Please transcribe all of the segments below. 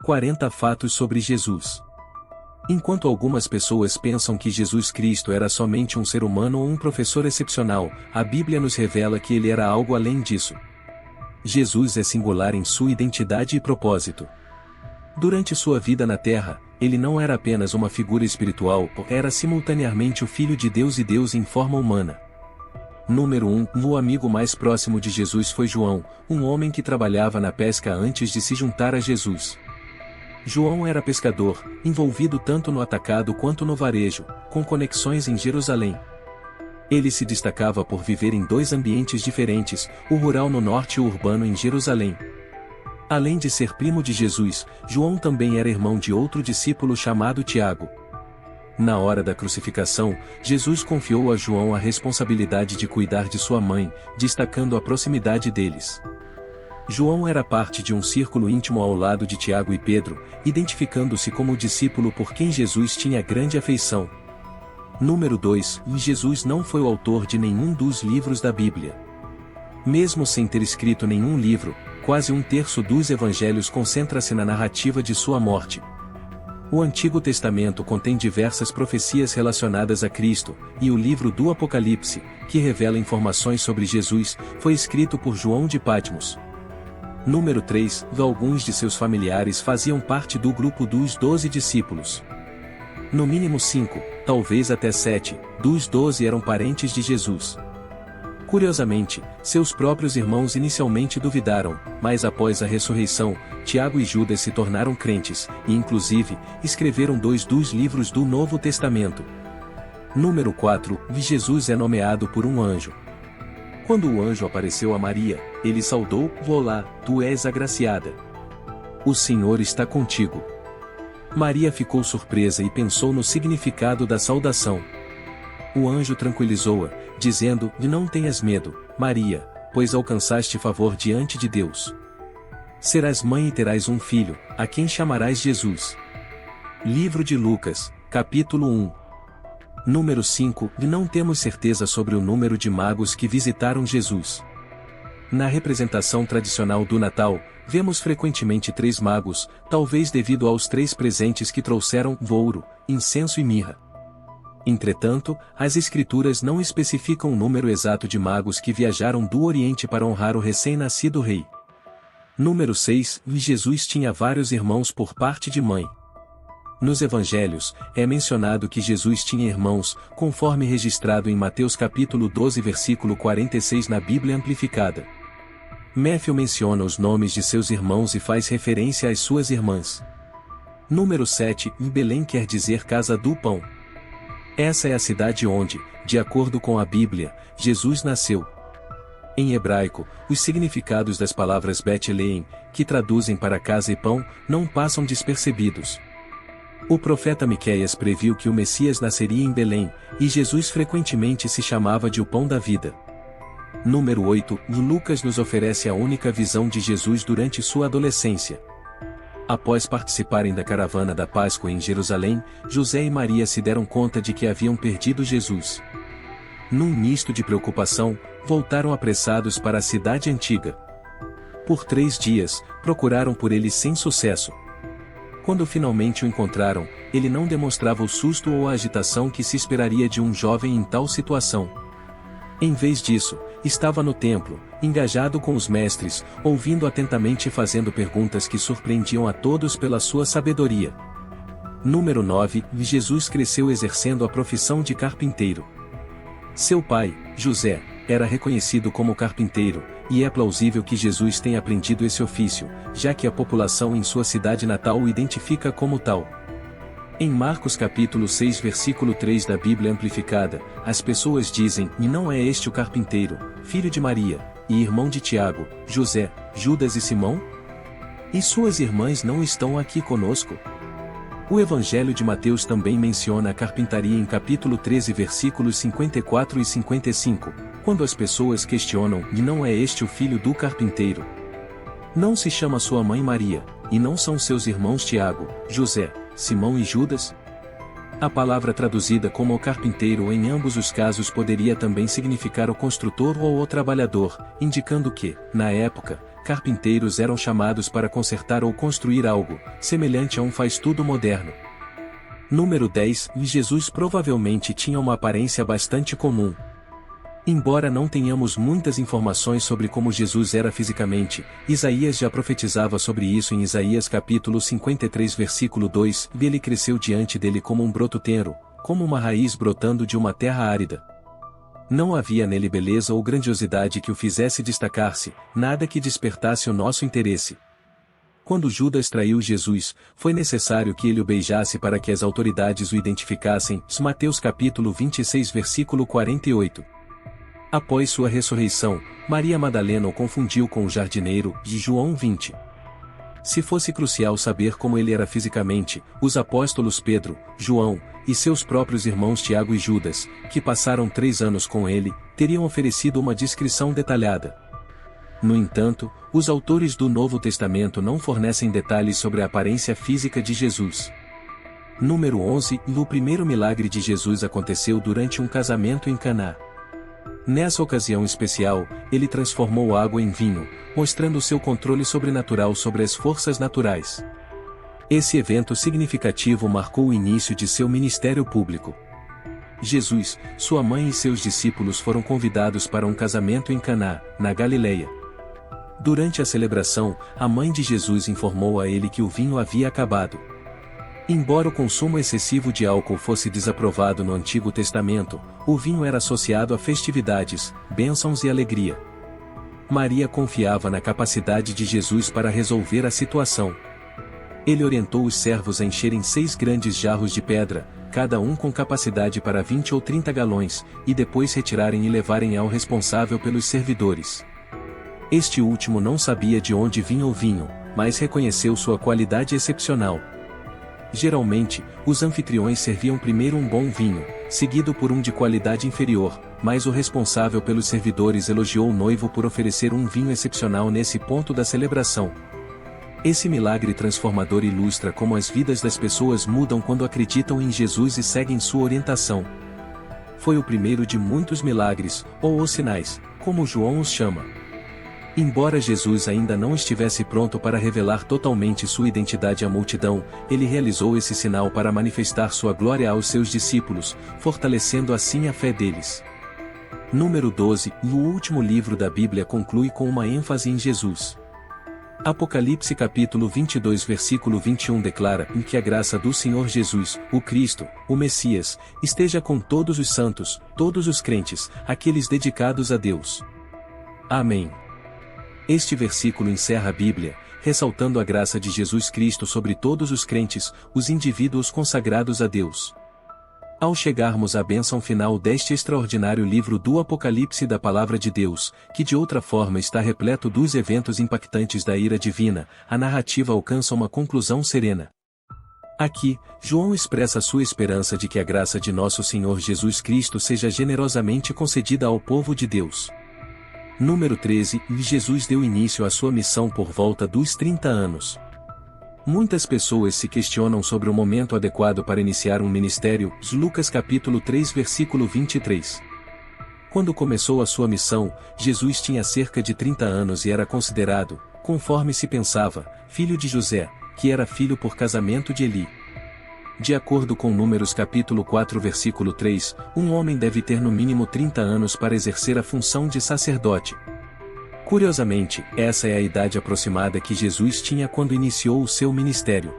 40 fatos sobre Jesus. Enquanto algumas pessoas pensam que Jesus Cristo era somente um ser humano ou um professor excepcional, a Bíblia nos revela que ele era algo além disso. Jesus é singular em sua identidade e propósito. Durante sua vida na Terra, ele não era apenas uma figura espiritual, era simultaneamente o Filho de Deus e Deus em forma humana. Número 1. O amigo mais próximo de Jesus foi João, um homem que trabalhava na pesca antes de se juntar a Jesus. João era pescador, envolvido tanto no atacado quanto no varejo, com conexões em Jerusalém. Ele se destacava por viver em dois ambientes diferentes, o rural no norte e o urbano em Jerusalém. Além de ser primo de Jesus, João também era irmão de outro discípulo chamado Tiago. Na hora da crucificação, Jesus confiou a João a responsabilidade de cuidar de sua mãe, destacando a proximidade deles. João era parte de um círculo íntimo ao lado de Tiago e Pedro, identificando-se como o discípulo por quem Jesus tinha grande afeição. Número 2. Jesus não foi o autor de nenhum dos livros da Bíblia. Mesmo sem ter escrito nenhum livro, quase um terço dos evangelhos concentra-se na narrativa de sua morte. O Antigo Testamento contém diversas profecias relacionadas a Cristo, e o livro do Apocalipse, que revela informações sobre Jesus, foi escrito por João de Patmos. Número 3. Alguns de seus familiares faziam parte do grupo dos 12 discípulos. No mínimo 5, talvez até 7, dos 12 eram parentes de Jesus. Curiosamente, seus próprios irmãos inicialmente duvidaram, mas após a ressurreição, Tiago e Judas se tornaram crentes, e inclusive, escreveram 2 dos livros do Novo Testamento. Número 4. Jesus é nomeado por um anjo. Quando o anjo apareceu a Maria, ele saudou: Olá, tu és agraciada. O Senhor está contigo. Maria ficou surpresa e pensou no significado da saudação. O anjo tranquilizou-a, dizendo: Não tenhas medo, Maria, pois alcançaste favor diante de Deus. Serás mãe e terás um filho, a quem chamarás Jesus. Livro de Lucas, capítulo 1. Número 5. Não temos certeza sobre o número de magos que visitaram Jesus. Na representação tradicional do Natal, vemos frequentemente 3 magos, talvez devido aos 3 presentes que trouxeram ouro, incenso e mirra. Entretanto, as Escrituras não especificam o número exato de magos que viajaram do Oriente para honrar o recém-nascido rei. Número 6. Jesus tinha vários irmãos por parte de mãe. Nos Evangelhos, é mencionado que Jesus tinha irmãos, conforme registrado em Mateus capítulo 12 versículo 46 na Bíblia Amplificada. Matthew menciona os nomes de seus irmãos e faz referência às suas irmãs. Número 7. Belém quer dizer casa do pão. Essa é a cidade onde, de acordo com a Bíblia, Jesus nasceu. Em hebraico, os significados das palavras Betlehem, que traduzem para casa e pão, não passam despercebidos. O profeta Miqueias previu que o Messias nasceria em Belém, e Jesus frequentemente se chamava de o pão da vida. Número 8. Lucas nos oferece a única visão de Jesus durante sua adolescência. Após participarem da caravana da Páscoa em Jerusalém, José e Maria se deram conta de que haviam perdido Jesus. Num misto de preocupação, voltaram apressados para a cidade antiga. Por 3 dias, procuraram por ele sem sucesso. Quando finalmente o encontraram, ele não demonstrava o susto ou a agitação que se esperaria de um jovem em tal situação. Em vez disso, estava no templo, engajado com os mestres, ouvindo atentamente e fazendo perguntas que surpreendiam a todos pela sua sabedoria. Número 9. Jesus cresceu exercendo a profissão de carpinteiro. Seu pai, José, era reconhecido como carpinteiro, e é plausível que Jesus tenha aprendido esse ofício, já que a população em sua cidade natal o identifica como tal. Em Marcos capítulo 6 versículo 3 da Bíblia Amplificada, as pessoas dizem: E não é este o carpinteiro, filho de Maria, e irmão de Tiago, José, Judas e Simão? E suas irmãs não estão aqui conosco? O Evangelho de Mateus também menciona a carpintaria em capítulo 13 versículos 54 e 55, quando as pessoas questionam: E não é este o filho do carpinteiro? Não se chama sua mãe Maria, e não são seus irmãos Tiago, José, Simão e Judas? A palavra traduzida como o carpinteiro em ambos os casos poderia também significar o construtor ou o trabalhador, indicando que, na época, carpinteiros eram chamados para consertar ou construir algo, semelhante a um faz-tudo moderno. Número 10. Jesus provavelmente tinha uma aparência bastante comum. Embora não tenhamos muitas informações sobre como Jesus era fisicamente, Isaías já profetizava sobre isso em Isaías capítulo 53 versículo 2, ele cresceu diante dele como um broto tenro, como uma raiz brotando de uma terra árida. Não havia nele beleza ou grandiosidade que o fizesse destacar-se, nada que despertasse o nosso interesse. Quando Judas traiu Jesus, foi necessário que ele o beijasse para que as autoridades o identificassem, Mateus capítulo 26 versículo 48. Após sua ressurreição, Maria Madalena o confundiu com o jardineiro, de João 20. Se fosse crucial saber como ele era fisicamente, os apóstolos Pedro, João, e seus próprios irmãos Tiago e Judas, que passaram 3 anos com ele, teriam oferecido uma descrição detalhada. No entanto, os autores do Novo Testamento não fornecem detalhes sobre a aparência física de Jesus. Número 11. O primeiro milagre de Jesus aconteceu durante um casamento em Caná. Nessa ocasião especial, ele transformou água em vinho, mostrando seu controle sobrenatural sobre as forças naturais. Esse evento significativo marcou o início de seu ministério público. Jesus, sua mãe e seus discípulos foram convidados para um casamento em Caná, na Galileia. Durante a celebração, a mãe de Jesus informou a ele que o vinho havia acabado. Embora o consumo excessivo de álcool fosse desaprovado no Antigo Testamento, o vinho era associado a festividades, bênçãos e alegria. Maria confiava na capacidade de Jesus para resolver a situação. Ele orientou os servos a encherem 6 grandes jarros de pedra, cada um com capacidade para 20 ou 30 galões, e depois retirarem e levarem ao responsável pelos servidores. Este último não sabia de onde vinha o vinho, mas reconheceu sua qualidade excepcional. Geralmente, os anfitriões serviam primeiro um bom vinho, seguido por um de qualidade inferior, mas o responsável pelos servidores elogiou o noivo por oferecer um vinho excepcional nesse ponto da celebração. Esse milagre transformador ilustra como as vidas das pessoas mudam quando acreditam em Jesus e seguem sua orientação. Foi o primeiro de muitos milagres, ou os sinais, como João os chama. Embora Jesus ainda não estivesse pronto para revelar totalmente sua identidade à multidão, ele realizou esse sinal para manifestar sua glória aos seus discípulos, fortalecendo assim a fé deles. Número 12. O último livro da Bíblia conclui com uma ênfase em Jesus. Apocalipse capítulo 22 versículo 21 declara em que a graça do Senhor Jesus, o Cristo, o Messias, esteja com todos os santos, todos os crentes, aqueles dedicados a Deus. Amém. Este versículo encerra a Bíblia, ressaltando a graça de Jesus Cristo sobre todos os crentes, os indivíduos consagrados a Deus. Ao chegarmos à bênção final deste extraordinário livro do Apocalipse da Palavra de Deus, que de outra forma está repleto dos eventos impactantes da ira divina, a narrativa alcança uma conclusão serena. Aqui, João expressa sua esperança de que a graça de nosso Senhor Jesus Cristo seja generosamente concedida ao povo de Deus. Número 13. Jesus deu início à sua missão por volta dos 30 anos. Muitas pessoas se questionam sobre o momento adequado para iniciar um ministério, Lucas capítulo 3 versículo 23. Quando começou a sua missão, Jesus tinha cerca de 30 anos e era considerado, conforme se pensava, filho de José, que era filho por casamento de Eli. De acordo com Números capítulo 4 versículo 3, um homem deve ter no mínimo 30 anos para exercer a função de sacerdote. Curiosamente, essa é a idade aproximada que Jesus tinha quando iniciou o seu ministério.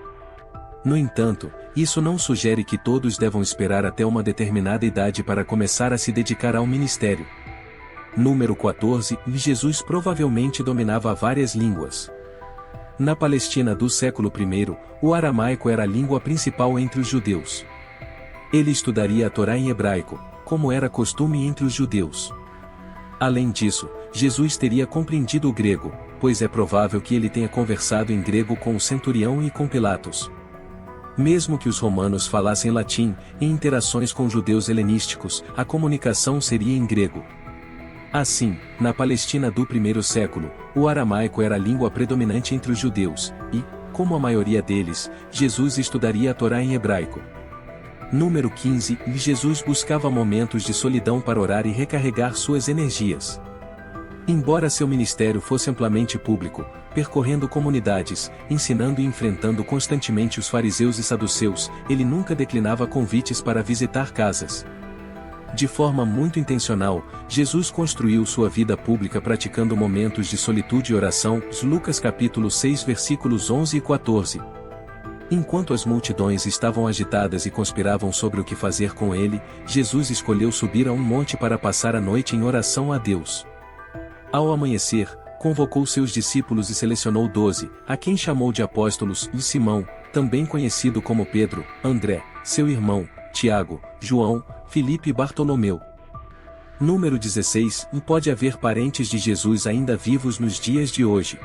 No entanto, isso não sugere que todos devam esperar até uma determinada idade para começar a se dedicar ao ministério. Número 14. Jesus provavelmente dominava várias línguas. Na Palestina do século I, o aramaico era a língua principal entre os judeus. Ele estudaria a Torá em hebraico, como era costume entre os judeus. Além disso, Jesus teria compreendido o grego, pois é provável que ele tenha conversado em grego com o centurião e com Pilatos. Mesmo que os romanos falassem latim, em interações com judeus helenísticos, a comunicação seria em grego. Assim, na Palestina do primeiro século, o aramaico era a língua predominante entre os judeus, e, como a maioria deles, Jesus estudaria a Torá em hebraico. Número 15. Jesus buscava momentos de solidão para orar e recarregar suas energias. Embora seu ministério fosse amplamente público, percorrendo comunidades, ensinando e enfrentando constantemente os fariseus e saduceus, ele nunca declinava convites para visitar casas. De forma muito intencional, Jesus construiu sua vida pública praticando momentos de solitude e oração, Lucas capítulo 6 versículos 11 e 14. Enquanto as multidões estavam agitadas e conspiravam sobre o que fazer com ele, Jesus escolheu subir a um monte para passar a noite em oração a Deus. Ao amanhecer, convocou seus discípulos e selecionou 12, a quem chamou de apóstolos, e Simão, também conhecido como Pedro, André, seu irmão, Tiago, João, Filipe e Bartolomeu. Número 16. Pode haver parentes de Jesus ainda vivos nos dias de hoje.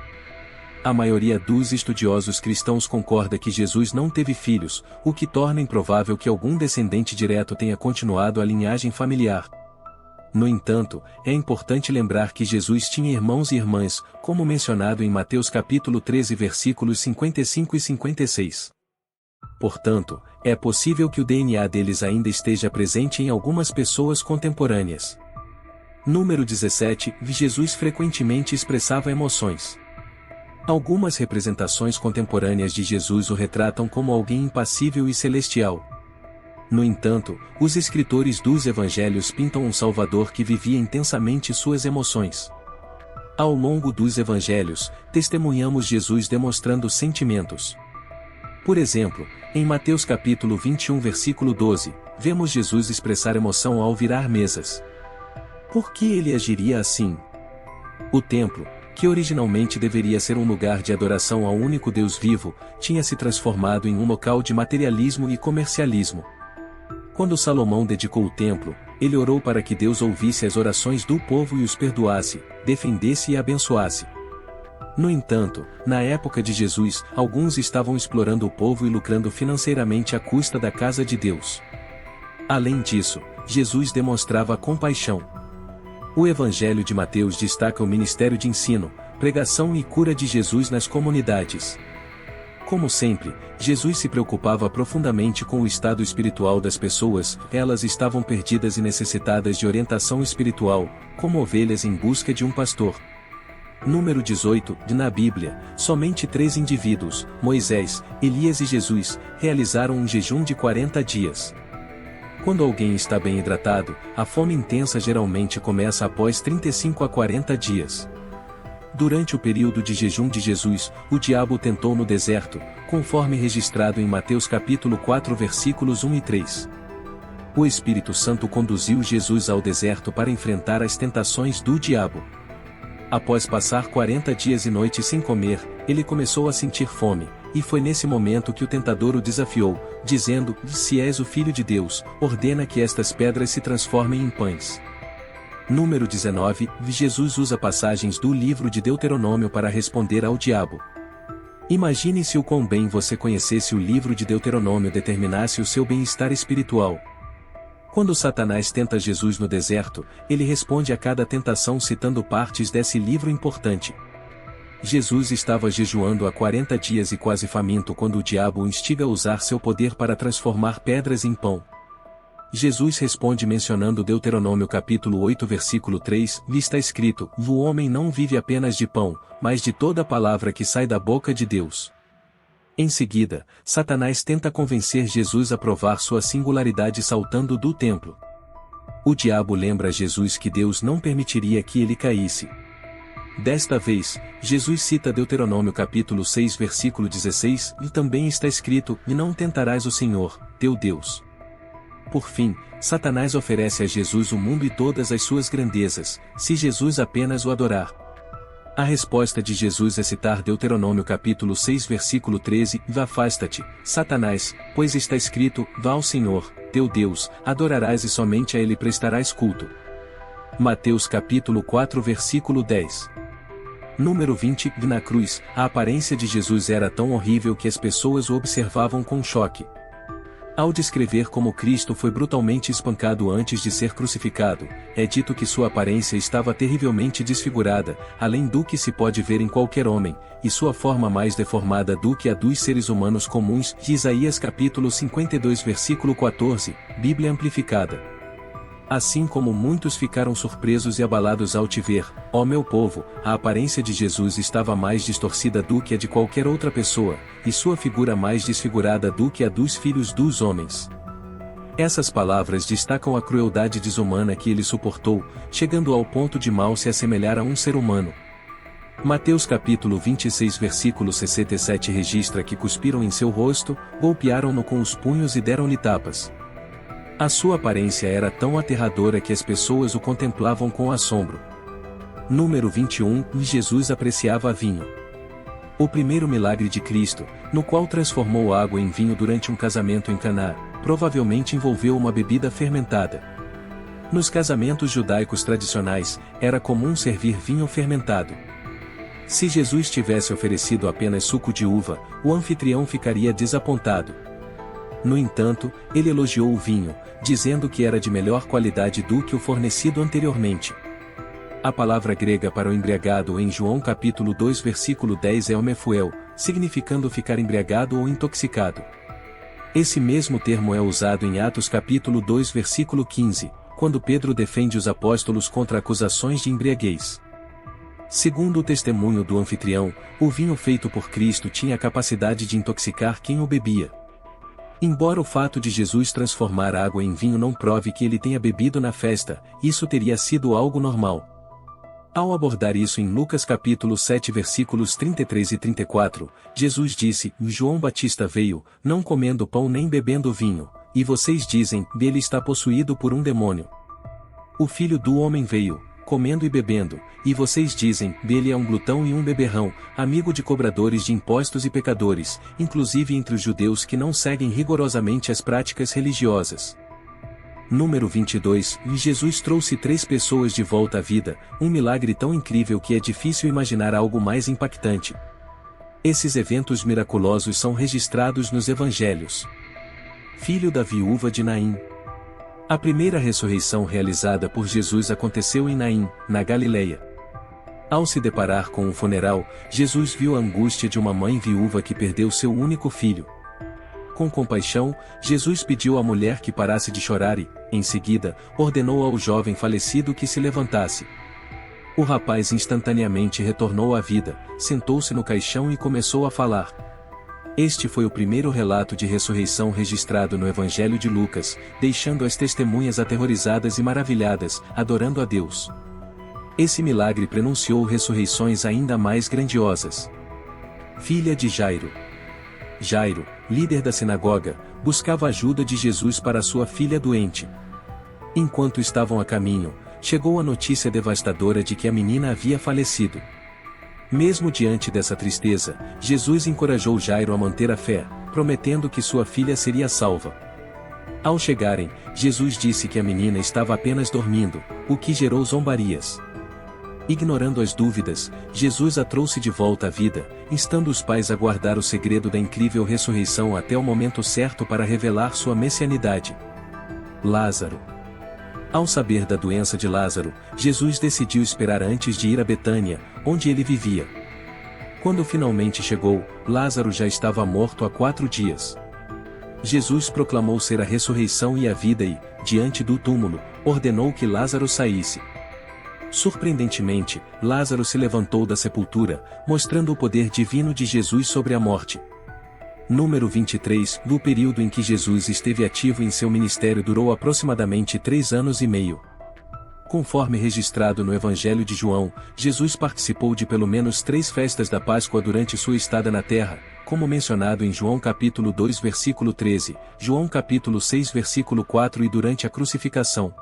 A maioria dos estudiosos cristãos concorda que Jesus não teve filhos, o que torna improvável que algum descendente direto tenha continuado a linhagem familiar. No entanto, é importante lembrar que Jesus tinha irmãos e irmãs, como mencionado em Mateus capítulo 13 versículos 55 e 56. Portanto, é possível que o DNA deles ainda esteja presente em algumas pessoas contemporâneas. Número 17. Jesus frequentemente expressava emoções. Algumas representações contemporâneas de Jesus o retratam como alguém impassível e celestial. No entanto, os escritores dos evangelhos pintam um Salvador que vivia intensamente suas emoções. Ao longo dos evangelhos, testemunhamos Jesus demonstrando sentimentos. Por exemplo, em Mateus capítulo 21 versículo 12, vemos Jesus expressar emoção ao virar mesas. Por que ele agiria assim? O templo, que originalmente deveria ser um lugar de adoração ao único Deus vivo, tinha se transformado em um local de materialismo e comercialismo. Quando Salomão dedicou o templo, ele orou para que Deus ouvisse as orações do povo e os perdoasse, defendesse e abençoasse. No entanto, na época de Jesus, alguns estavam explorando o povo e lucrando financeiramente à custa da casa de Deus. Além disso, Jesus demonstrava compaixão. O Evangelho de Mateus destaca o ministério de ensino, pregação e cura de Jesus nas comunidades. Como sempre, Jesus se preocupava profundamente com o estado espiritual das pessoas, elas estavam perdidas e necessitadas de orientação espiritual, como ovelhas em busca de um pastor. Número 18. Na Bíblia, somente 3 indivíduos, Moisés, Elias e Jesus, realizaram um jejum de 40 dias. Quando alguém está bem hidratado, a fome intensa geralmente começa após 35 a 40 dias. Durante o período de jejum de Jesus, o diabo o tentou no deserto, conforme registrado em Mateus capítulo 4 versículos 1 e 3. O Espírito Santo conduziu Jesus ao deserto para enfrentar as tentações do diabo. Após passar 40 dias e noites sem comer, ele começou a sentir fome, e foi nesse momento que o tentador o desafiou, dizendo: "Se és o Filho de Deus, ordena que estas pedras se transformem em pães." Número 19. Jesus usa passagens do livro de Deuteronômio para responder ao diabo. Imagine se o quão bem você conhecesse o livro de Deuteronômio determinasse o seu bem-estar espiritual. Quando Satanás tenta Jesus no deserto, ele responde a cada tentação citando partes desse livro importante. Jesus estava jejuando há 40 dias e quase faminto quando o diabo o instiga a usar seu poder para transformar pedras em pão. Jesus responde mencionando Deuteronômio capítulo 8 versículo 3, lhe está escrito: "O homem não vive apenas de pão, mas de toda palavra que sai da boca de Deus." Em seguida, Satanás tenta convencer Jesus a provar sua singularidade saltando do templo. O diabo lembra a Jesus que Deus não permitiria que ele caísse. Desta vez, Jesus cita Deuteronômio capítulo 6 versículo 16, e também está escrito: "E não tentarás o Senhor, teu Deus." Por fim, Satanás oferece a Jesus o mundo e todas as suas grandezas, se Jesus apenas o adorar. A resposta de Jesus é citar Deuteronômio capítulo 6 versículo 13, "Afasta-te, Satanás, pois está escrito: Vá ao Senhor, teu Deus, adorarás e somente a ele prestarás culto." Mateus capítulo 4 versículo 10. Número 20. Na cruz, a aparência de Jesus era tão horrível que as pessoas o observavam com choque. Ao descrever como Cristo foi brutalmente espancado antes de ser crucificado, é dito que sua aparência estava terrivelmente desfigurada, além do que se pode ver em qualquer homem, e sua forma mais deformada do que a dos seres humanos comuns, de Isaías capítulo 52 versículo 14, Bíblia Amplificada. Assim como muitos ficaram surpresos e abalados ao te ver, ó meu povo, a aparência de Jesus estava mais distorcida do que a de qualquer outra pessoa, e sua figura mais desfigurada do que a dos filhos dos homens. Essas palavras destacam a crueldade desumana que ele suportou, chegando ao ponto de mal se assemelhar a um ser humano. Mateus capítulo 26 versículo 67 registra que cuspiram em seu rosto, golpearam-no com os punhos e deram-lhe tapas. A sua aparência era tão aterradora que as pessoas o contemplavam com assombro. Número 21, Jesus apreciava vinho. O primeiro milagre de Cristo, no qual transformou água em vinho durante um casamento em Caná, provavelmente envolveu uma bebida fermentada. Nos casamentos judaicos tradicionais, era comum servir vinho fermentado. Se Jesus tivesse oferecido apenas suco de uva, o anfitrião ficaria desapontado. No entanto, ele elogiou o vinho, dizendo que era de melhor qualidade do que o fornecido anteriormente. A palavra grega para o embriagado em João capítulo 2 versículo 10 é homefuel, significando ficar embriagado ou intoxicado. Esse mesmo termo é usado em Atos capítulo 2 versículo 15, quando Pedro defende os apóstolos contra acusações de embriaguez. Segundo o testemunho do anfitrião, o vinho feito por Cristo tinha a capacidade de intoxicar quem o bebia. Embora o fato de Jesus transformar água em vinho não prove que ele tenha bebido na festa, isso teria sido algo normal. Ao abordar isso em Lucas capítulo 7 versículos 33 e 34, Jesus disse: João Batista veio, não comendo pão nem bebendo vinho, e vocês dizem, ele está possuído por um demônio. O Filho do Homem veio, comendo e bebendo, e vocês dizem, ele é um glutão e um beberrão, amigo de cobradores de impostos e pecadores, inclusive entre os judeus que não seguem rigorosamente as práticas religiosas. Número 22, Jesus trouxe 3 pessoas de volta à vida, um milagre tão incrível que é difícil imaginar algo mais impactante. Esses eventos miraculosos são registrados nos evangelhos. Filho da viúva de Naim. A primeira ressurreição realizada por Jesus aconteceu em Naim, na Galileia. Ao se deparar com um funeral, Jesus viu a angústia de uma mãe viúva que perdeu seu único filho. Com compaixão, Jesus pediu à mulher que parasse de chorar e, em seguida, ordenou ao jovem falecido que se levantasse. O rapaz instantaneamente retornou à vida, sentou-se no caixão e começou a falar. Este foi o primeiro relato de ressurreição registrado no Evangelho de Lucas, deixando as testemunhas aterrorizadas e maravilhadas, adorando a Deus. Esse milagre prenunciou ressurreições ainda mais grandiosas. Filha de Jairo. Jairo, líder da sinagoga, buscava a ajuda de Jesus para sua filha doente. Enquanto estavam a caminho, chegou a notícia devastadora de que a menina havia falecido. Mesmo diante dessa tristeza, Jesus encorajou Jairo a manter a fé, prometendo que sua filha seria salva. Ao chegarem, Jesus disse que a menina estava apenas dormindo, o que gerou zombarias. Ignorando as dúvidas, Jesus a trouxe de volta à vida, instando os pais a guardar o segredo da incrível ressurreição até o momento certo para revelar sua messianidade. Lázaro. Ao saber da doença de Lázaro, Jesus decidiu esperar antes de ir a Betânia, onde ele vivia. Quando finalmente chegou, Lázaro já estava morto há 4 dias. Jesus proclamou ser a ressurreição e a vida e, diante do túmulo, ordenou que Lázaro saísse. Surpreendentemente, Lázaro se levantou da sepultura, mostrando o poder divino de Jesus sobre a morte. Número 23, do período em que Jesus esteve ativo em seu ministério durou aproximadamente 3 anos e meio. Conforme registrado no Evangelho de João, Jesus participou de pelo menos 3 festas da Páscoa durante sua estada na terra, como mencionado em João capítulo 2 versículo 13, João capítulo 6 versículo 4 e durante a crucificação.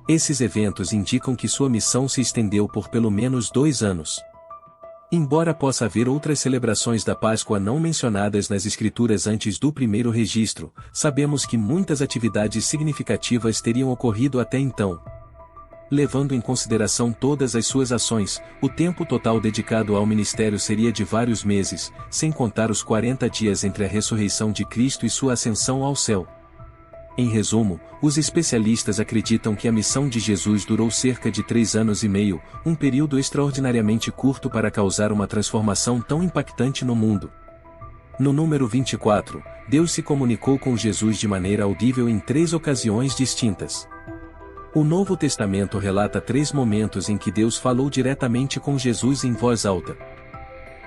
Esses eventos indicam que sua missão se estendeu por pelo menos 2 anos. Embora possa haver outras celebrações da Páscoa não mencionadas nas Escrituras antes do primeiro registro, sabemos que muitas atividades significativas teriam ocorrido até então. Levando em consideração todas as suas ações, o tempo total dedicado ao ministério seria de vários meses, sem contar os 40 dias entre a ressurreição de Cristo e sua ascensão ao céu. Em resumo, os especialistas acreditam que a missão de Jesus durou cerca de 3 anos e meio, um período extraordinariamente curto para causar uma transformação tão impactante no mundo. No número 24, Deus se comunicou com Jesus de maneira audível em 3 ocasiões distintas. O Novo Testamento relata 3 momentos em que Deus falou diretamente com Jesus em voz alta.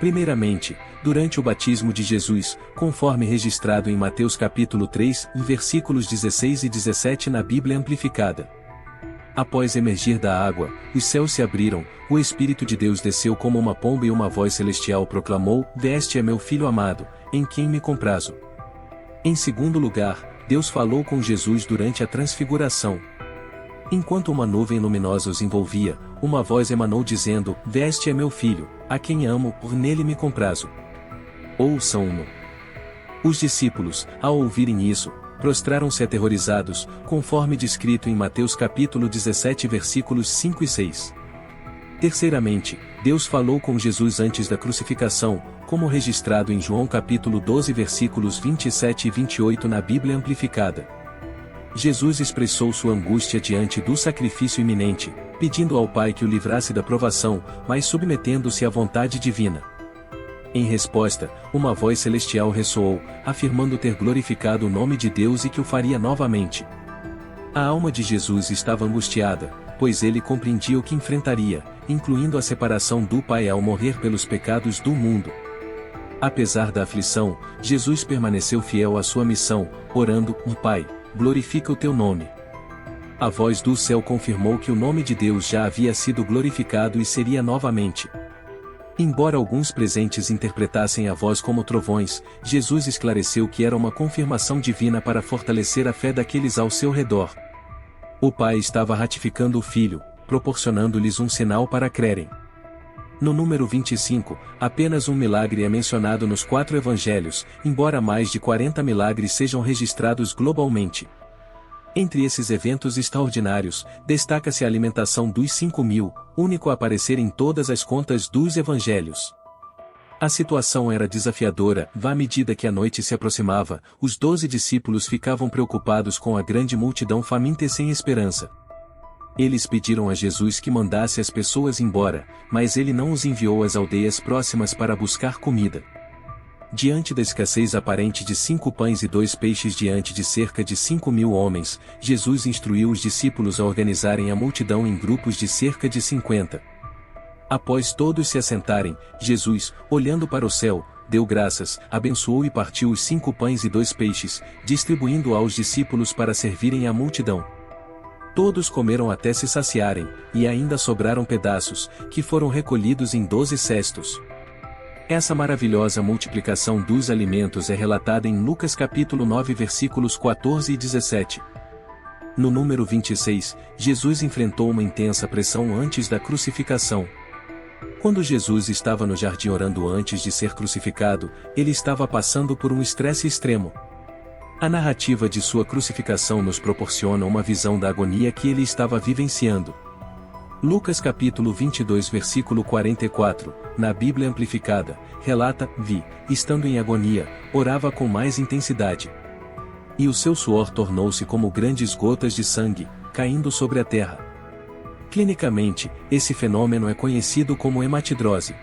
Primeiramente, durante o batismo de Jesus, conforme registrado em Mateus capítulo 3, versículos 16 e 17 na Bíblia Amplificada. Após emergir da água, os céus se abriram, o Espírito de Deus desceu como uma pomba e uma voz celestial proclamou: "Este é meu Filho amado, em quem me comprazo." Em segundo lugar, Deus falou com Jesus durante a transfiguração. Enquanto uma nuvem luminosa os envolvia, uma voz emanou dizendo: "Este é meu Filho, a quem amo, por nele me comprazo." Ouçam-no. Os discípulos, ao ouvirem isso, prostraram-se aterrorizados, conforme descrito em Mateus capítulo 17 versículos 5 e 6. Terceiramente, Deus falou com Jesus antes da crucificação, como registrado em João capítulo 12 versículos 27 e 28 na Bíblia Amplificada. Jesus expressou sua angústia diante do sacrifício iminente, pedindo ao Pai que o livrasse da provação, mas submetendo-se à vontade divina. Em resposta, uma voz celestial ressoou, afirmando ter glorificado o nome de Deus e que o faria novamente. A alma de Jesus estava angustiada, pois ele compreendia o que enfrentaria, incluindo a separação do Pai ao morrer pelos pecados do mundo. Apesar da aflição, Jesus permaneceu fiel à sua missão, orando: "Pai, glorifica o teu nome." A voz do céu confirmou que o nome de Deus já havia sido glorificado e seria novamente. Embora alguns presentes interpretassem a voz como trovões, Jesus esclareceu que era uma confirmação divina para fortalecer a fé daqueles ao seu redor. O Pai estava ratificando o Filho, proporcionando-lhes um sinal para crerem. No número 25, apenas um milagre é mencionado nos 4 evangelhos, embora mais de 40 milagres sejam registrados globalmente. Entre esses eventos extraordinários, destaca-se a alimentação dos 5.000, único a aparecer em todas as contas dos evangelhos. A situação era desafiadora, à medida que a noite se aproximava, os 12 discípulos ficavam preocupados com a grande multidão faminta e sem esperança. Eles pediram a Jesus que mandasse as pessoas embora, mas ele não os enviou às aldeias próximas para buscar comida. Diante da escassez aparente de 5 pães e 2 peixes diante de cerca de 5.000 homens, Jesus instruiu os discípulos a organizarem a multidão em grupos de cerca de 50. Após todos se assentarem, Jesus, olhando para o céu, deu graças, abençoou e partiu os 5 pães e 2 peixes, distribuindo aos discípulos para servirem à multidão. Todos comeram até se saciarem, e ainda sobraram pedaços, que foram recolhidos em 12 cestos. Essa maravilhosa multiplicação dos alimentos é relatada em Lucas capítulo 9 versículos 14 e 17. No número 26, Jesus enfrentou uma intensa pressão antes da crucificação. Quando Jesus estava no jardim orando antes de ser crucificado, ele estava passando por um estresse extremo. A narrativa de sua crucificação nos proporciona uma visão da agonia que ele estava vivenciando. Lucas capítulo 22 versículo 44, na Bíblia Amplificada, relata: estando em agonia, orava com mais intensidade. E o seu suor tornou-se como grandes gotas de sangue, caindo sobre a terra. Clinicamente, esse fenômeno é conhecido como hematidrose.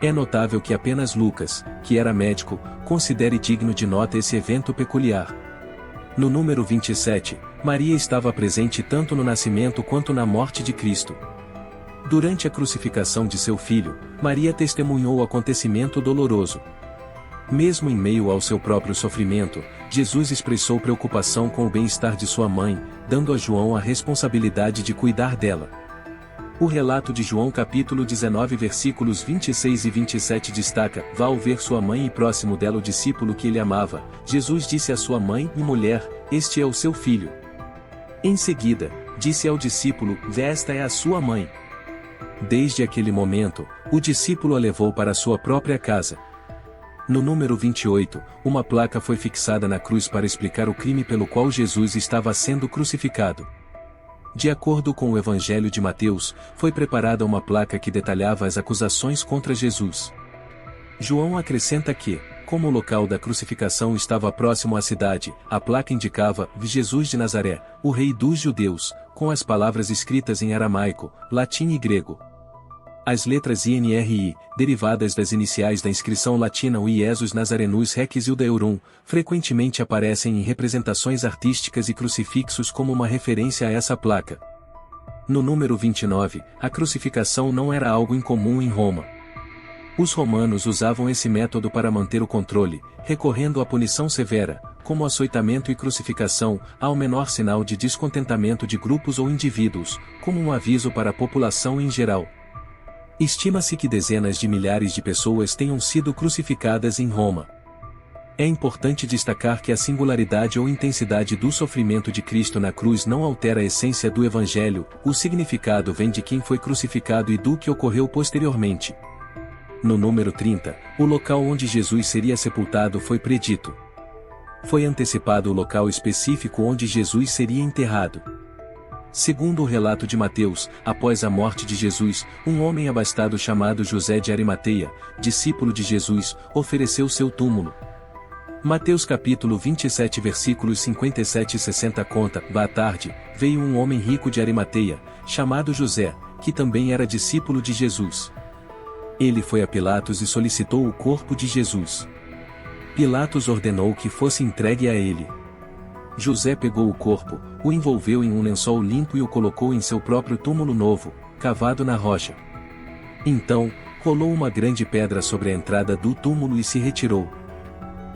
É notável que apenas Lucas, que era médico, considere digno de nota esse evento peculiar. No número 27, Maria estava presente tanto no nascimento quanto na morte de Cristo. Durante a crucificação de seu filho, Maria testemunhou o acontecimento doloroso. Mesmo em meio ao seu próprio sofrimento, Jesus expressou preocupação com o bem-estar de sua mãe, dando a João a responsabilidade de cuidar dela. O relato de João capítulo 19 versículos 26 e 27 destaca: ao ver sua mãe e próximo dela o discípulo que ele amava, Jesus disse à sua mãe: mulher, este é o seu filho. Em seguida, disse ao discípulo: esta é a sua mãe. Desde aquele momento, o discípulo a levou para sua própria casa. No número 28, uma placa foi fixada na cruz para explicar o crime pelo qual Jesus estava sendo crucificado. De acordo com o Evangelho de Mateus, foi preparada uma placa que detalhava as acusações contra Jesus. João acrescenta que, como o local da crucificação estava próximo à cidade, a placa indicava Jesus de Nazaré, o rei dos judeus, com as palavras escritas em aramaico, latim e grego. As letras INRI, derivadas das iniciais da inscrição latina o Iesus Nazarenus Rex Iudaeorum, frequentemente aparecem em representações artísticas e crucifixos como uma referência a essa placa. No número 29, a crucificação não era algo incomum em Roma. Os romanos usavam esse método para manter o controle, recorrendo à punição severa, como açoitamento e crucificação, ao menor sinal de descontentamento de grupos ou indivíduos, como um aviso para a população em geral. Estima-se que dezenas de milhares de pessoas tenham sido crucificadas em Roma. É importante destacar que a singularidade ou intensidade do sofrimento de Cristo na cruz não altera a essência do Evangelho, o significado vem de quem foi crucificado e do que ocorreu posteriormente. No número 30, o local onde Jesus seria sepultado foi predito. Foi antecipado o local específico onde Jesus seria enterrado. Segundo o relato de Mateus, após a morte de Jesus, um homem abastado chamado José de Arimateia, discípulo de Jesus, ofereceu seu túmulo. Mateus capítulo 27 versículos 57 e 60 conta: à tarde, veio um homem rico de Arimateia, chamado José, que também era discípulo de Jesus. Ele foi a Pilatos e solicitou o corpo de Jesus. Pilatos ordenou que fosse entregue a ele. José pegou o corpo, o envolveu em um lençol limpo e o colocou em seu próprio túmulo novo, cavado na rocha. Então, rolou uma grande pedra sobre a entrada do túmulo e se retirou.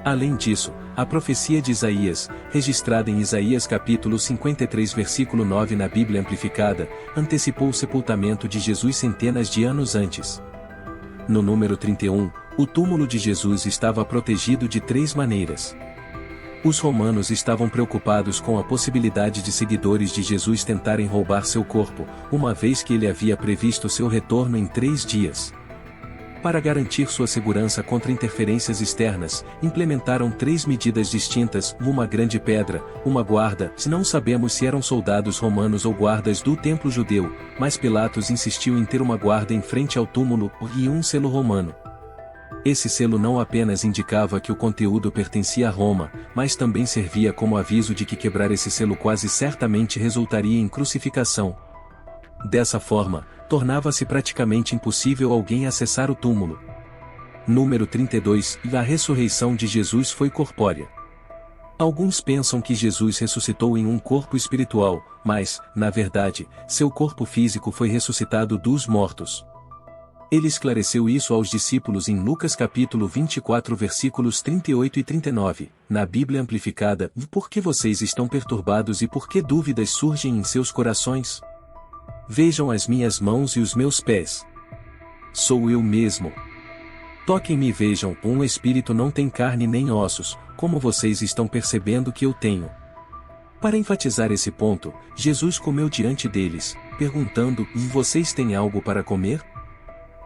Além disso, a profecia de Isaías, registrada em Isaías capítulo 53 versículo 9 na Bíblia Amplificada, antecipou o sepultamento de Jesus centenas de anos antes. No número 31, o túmulo de Jesus estava protegido de 3 maneiras. Os romanos estavam preocupados com a possibilidade de seguidores de Jesus tentarem roubar seu corpo, uma vez que ele havia previsto seu retorno em 3 dias. Para garantir sua segurança contra interferências externas, implementaram 3 medidas distintas: uma grande pedra, uma guarda. Não sabemos se eram soldados romanos ou guardas do templo judeu, mas Pilatos insistiu em ter uma guarda em frente ao túmulo e um selo romano. Esse selo não apenas indicava que o conteúdo pertencia a Roma, mas também servia como aviso de que quebrar esse selo quase certamente resultaria em crucificação. Dessa forma, tornava-se praticamente impossível alguém acessar o túmulo. Número 32, a ressurreição de Jesus foi corpórea. Alguns pensam que Jesus ressuscitou em um corpo espiritual, mas, na verdade, seu corpo físico foi ressuscitado dos mortos. Ele esclareceu isso aos discípulos em Lucas capítulo 24 versículos 38 e 39, na Bíblia Amplificada: por que vocês estão perturbados e por que dúvidas surgem em seus corações? Vejam as minhas mãos e os meus pés. Sou eu mesmo. Toquem-me e vejam, um espírito não tem carne nem ossos, como vocês estão percebendo que eu tenho. Para enfatizar esse ponto, Jesus comeu diante deles, perguntando: vocês têm algo para comer?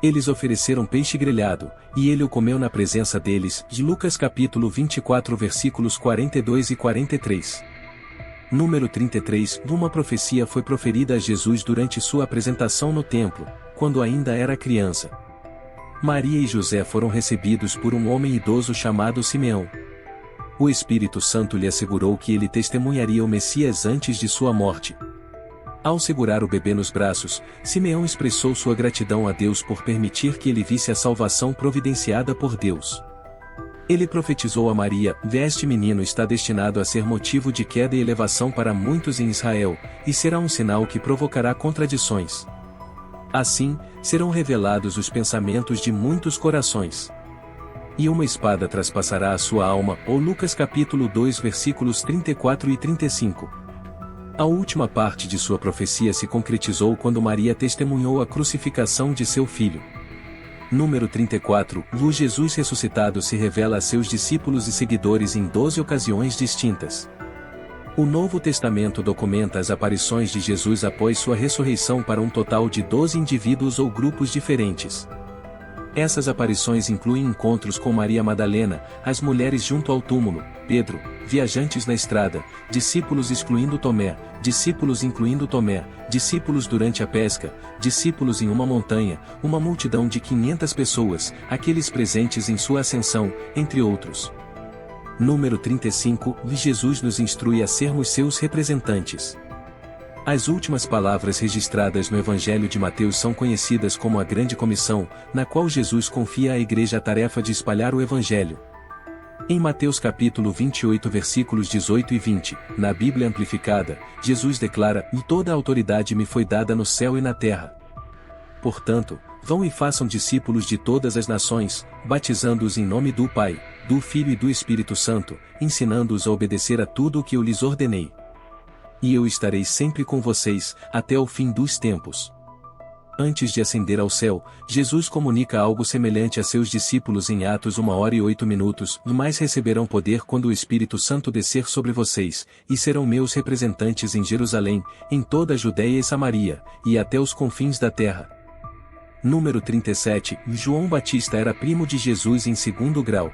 Eles ofereceram peixe grelhado, e ele o comeu na presença deles, de Lucas capítulo 24 versículos 42 e 43. Número 33, uma profecia foi proferida a Jesus durante sua apresentação no templo, quando ainda era criança. Maria e José foram recebidos por um homem idoso chamado Simeão. O Espírito Santo lhe assegurou que ele testemunharia o Messias antes de sua morte. Ao segurar o bebê nos braços, Simeão expressou sua gratidão a Deus por permitir que ele visse a salvação providenciada por Deus. Ele profetizou a Maria: este menino está destinado a ser motivo de queda e elevação para muitos em Israel, e será um sinal que provocará contradições. Assim, serão revelados os pensamentos de muitos corações. E uma espada traspassará a sua alma, ou Lucas capítulo 2 versículos 34 e 35. A última parte de sua profecia se concretizou quando Maria testemunhou a crucificação de seu filho. Número 34, o Jesus ressuscitado se revela a seus discípulos e seguidores em 12 ocasiões distintas. O Novo Testamento documenta as aparições de Jesus após sua ressurreição para um total de 12 indivíduos ou grupos diferentes. Essas aparições incluem encontros com Maria Madalena, as mulheres junto ao túmulo, Pedro, viajantes na estrada, discípulos excluindo Tomé, discípulos incluindo Tomé, discípulos durante a pesca, discípulos em uma montanha, uma multidão de 500 pessoas, aqueles presentes em sua ascensão, entre outros. Número 35, Jesus nos instrui a sermos seus representantes. As últimas palavras registradas no Evangelho de Mateus são conhecidas como a Grande Comissão, na qual Jesus confia à igreja a tarefa de espalhar o Evangelho. Em Mateus capítulo 28 versículos 18 e 20, na Bíblia Amplificada, Jesus declara: "E toda a autoridade me foi dada no céu e na terra. Portanto, vão e façam discípulos de todas as nações, batizando-os em nome do Pai, do Filho e do Espírito Santo, ensinando-os a obedecer a tudo o que eu lhes ordenei. E eu estarei sempre com vocês, até o fim dos tempos." Antes de ascender ao céu, Jesus comunica algo semelhante a seus discípulos em Atos 1h08, mas receberão poder quando o Espírito Santo descer sobre vocês, e serão meus representantes em Jerusalém, em toda a Judéia e Samaria, e até os confins da terra. Número 37, João Batista era primo de Jesus em segundo grau.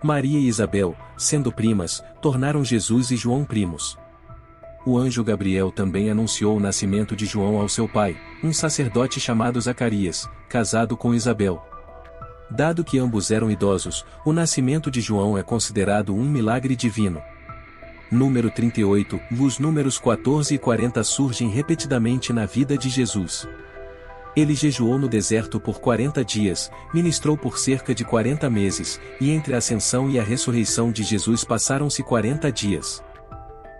Maria e Isabel, sendo primas, tornaram Jesus e João primos. O anjo Gabriel também anunciou o nascimento de João ao seu pai, um sacerdote chamado Zacarias, casado com Isabel. Dado que ambos eram idosos, o nascimento de João é considerado um milagre divino. Número 38, os números 14 e 40 surgem repetidamente na vida de Jesus. Ele jejuou no deserto por 40 dias, ministrou por cerca de 40 meses, e entre a ascensão e a ressurreição de Jesus passaram-se 40 dias.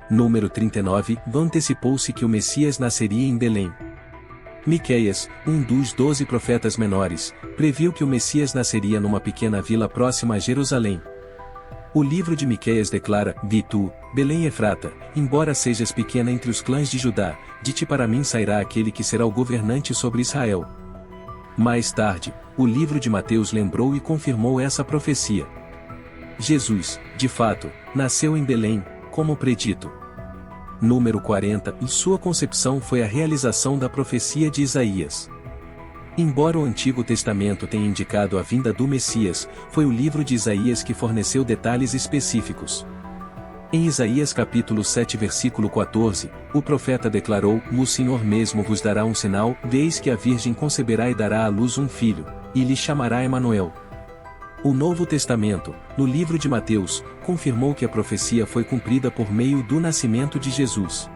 Número 39, antecipou-se que o Messias nasceria em Belém. Miqueias, um dos 12 profetas menores, previu que o Messias nasceria numa pequena vila próxima a Jerusalém. O livro de Miqueias declara: "Vi tu, Belém Efrata, embora sejas pequena entre os clãs de Judá, de ti para mim sairá aquele que será o governante sobre Israel." Mais tarde, o livro de Mateus lembrou e confirmou essa profecia. Jesus, de fato, nasceu em Belém, como predito. Número 40, e sua concepção foi a realização da profecia de Isaías. Embora o Antigo Testamento tenha indicado a vinda do Messias, foi o livro de Isaías que forneceu detalhes específicos. Em Isaías capítulo 7 versículo 14, o profeta declarou: "O Senhor mesmo vos dará um sinal, eis que a Virgem conceberá e dará à luz um filho, e lhe chamará Emanuel." O Novo Testamento, no livro de Mateus, confirmou que a profecia foi cumprida por meio do nascimento de Jesus.